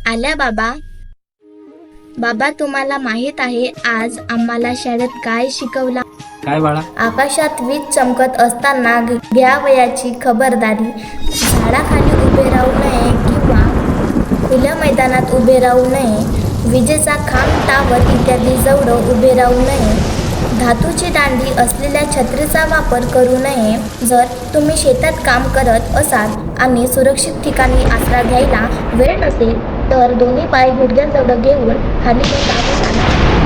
आल्या बाबा. बाबा, तुम्हाला माहित आहे आज आम्हाला शाळेत काय शिकवला? काय बाळा? आकाशात वीज चमकत असताना घ्यावयाची खबरदारी, झाडाखाली उभे राहू नये किंवा खुल्या मैदानात उभे राहू नये, विजेचा खांब, टावर इत्यादी जवळ उभे राहू नये, धातूची दांडी असलेल्या छत्रीचा वापर करू नये. जर तुम्ही शेतात काम करत असाल आणि सुरक्षित ठिकाणी आसरा घ्यायला वेळ नसेल तर दोन्ही पाय गुडघ्याजवळ घेऊन खाली बसावे.